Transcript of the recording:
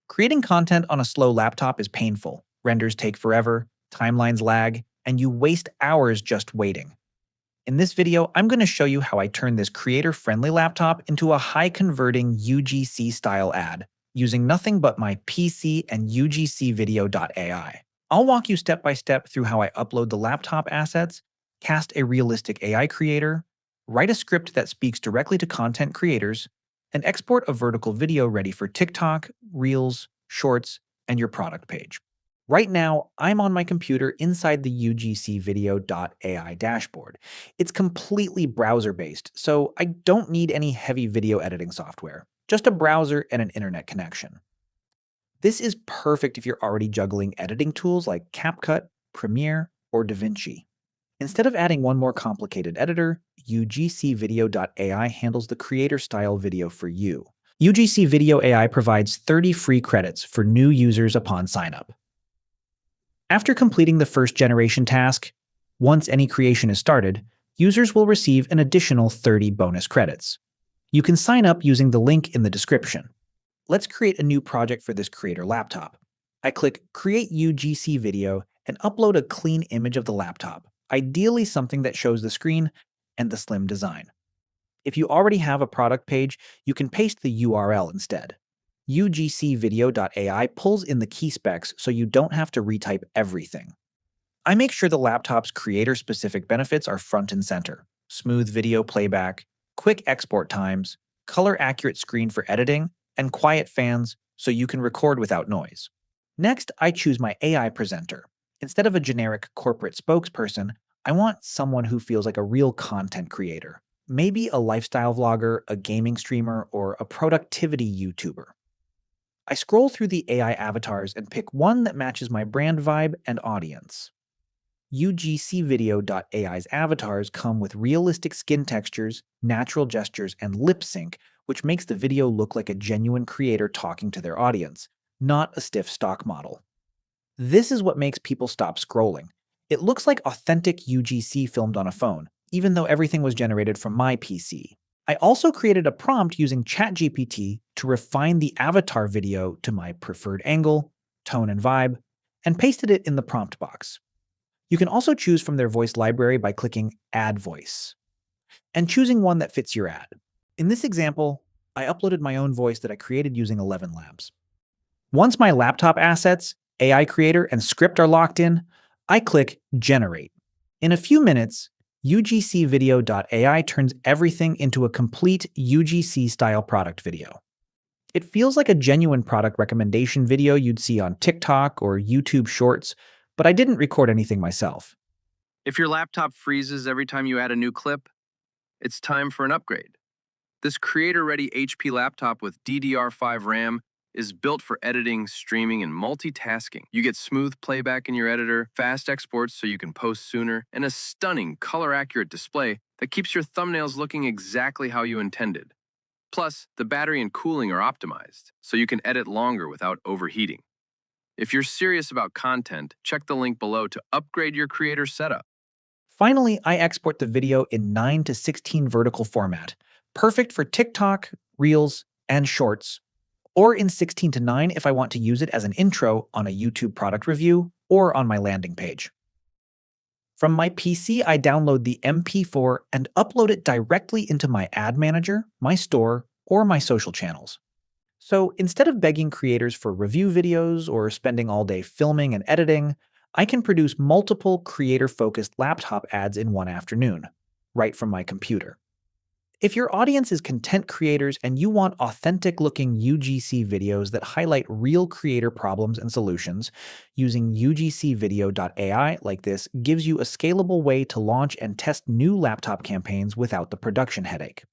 Creating content on a slow laptop is painful. Renders take forever, timelines lag, and you waste hours just waiting. In this video, I'm going to show you how I turn this creator-friendly laptop into a high-converting UGC-style ad using nothing but my PC and UGCVideo.ai. I'll walk you step by step through how I upload the laptop assets, cast a realistic AI creator, write a script that speaks directly to content creators, and export a vertical video ready for TikTok, Reels, Shorts, and your product page. Right now, I'm on my computer inside the UGCVideo.ai dashboard. It's completely browser-based, so I don't need any heavy video editing software, just a browser and an internet connection. This is perfect if you're already juggling editing tools like CapCut, Premiere, or DaVinci. Instead of adding one more complicated editor, UGCVideo.ai handles the creator-style video for you. UGC Video AI provides 30 free credits for new users upon sign-up. After completing the first generation task, once any creation is started, users will receive an additional 30 bonus credits. You can sign up using the link in the description. Let's create a new project for this creator laptop. I click Create UGC Video and upload a clean image of the laptop, ideally something that shows the screen and the slim design. If you already have a product page, you can paste the URL instead. UGCVideo.ai pulls in the key specs so you don't have to retype everything. I make sure the laptop's creator-specific benefits are front and center: smooth video playback, quick export times, color-accurate screen for editing, and quiet fans so you can record without noise. Next, I choose my AI presenter. Instead of a generic corporate spokesperson, I want someone who feels like a real content creator. Maybe a lifestyle vlogger, a gaming streamer, or a productivity YouTuber. I scroll through the AI avatars and pick one that matches my brand vibe and audience. UGCVideo.ai's avatars come with realistic skin textures, natural gestures, and lip sync, which makes the video look like a genuine creator talking to their audience, not a stiff stock model. This is what makes people stop scrolling. It looks like authentic UGC filmed on a phone, even though everything was generated from my PC. I also created a prompt using ChatGPT to refine the avatar video to my preferred angle, tone, and vibe, and pasted it in the prompt box. You can also choose from their voice library by clicking Add Voice, and choosing one that fits your ad. In this example, I uploaded my own voice that I created using 11 Labs. Once my laptop assets, AI creator, and script are locked in, I click Generate. In a few minutes, UGCVideo.ai turns everything into a complete UGC-style product video. It feels like a genuine product recommendation video you'd see on TikTok or YouTube Shorts, but I didn't record anything myself. If your laptop freezes every time you add a new clip, it's time for an upgrade. This creator-ready HP laptop with DDR5 RAM is built for editing, streaming, and multitasking. You get smooth playback in your editor, fast exports so you can post sooner, and a stunning color-accurate display that keeps your thumbnails looking exactly how you intended. Plus, the battery and cooling are optimized, so you can edit longer without overheating. If you're serious about content, check the link below to upgrade your creator setup. Finally, I export the video in 9:16 vertical format, perfect for TikTok, Reels, and Shorts, or in 16:9 if I want to use it as an intro on a YouTube product review or on my landing page. From my PC, I download the MP4 and upload it directly into my ad manager, my store, or my social channels. So instead of begging creators for review videos or spending all day filming and editing, I can produce multiple creator-focused laptop ads in one afternoon, right from my computer. If your audience is content creators and you want authentic-looking UGC videos that highlight real creator problems and solutions, using UGCVideo.ai like this gives you a scalable way to launch and test new laptop campaigns without the production headache.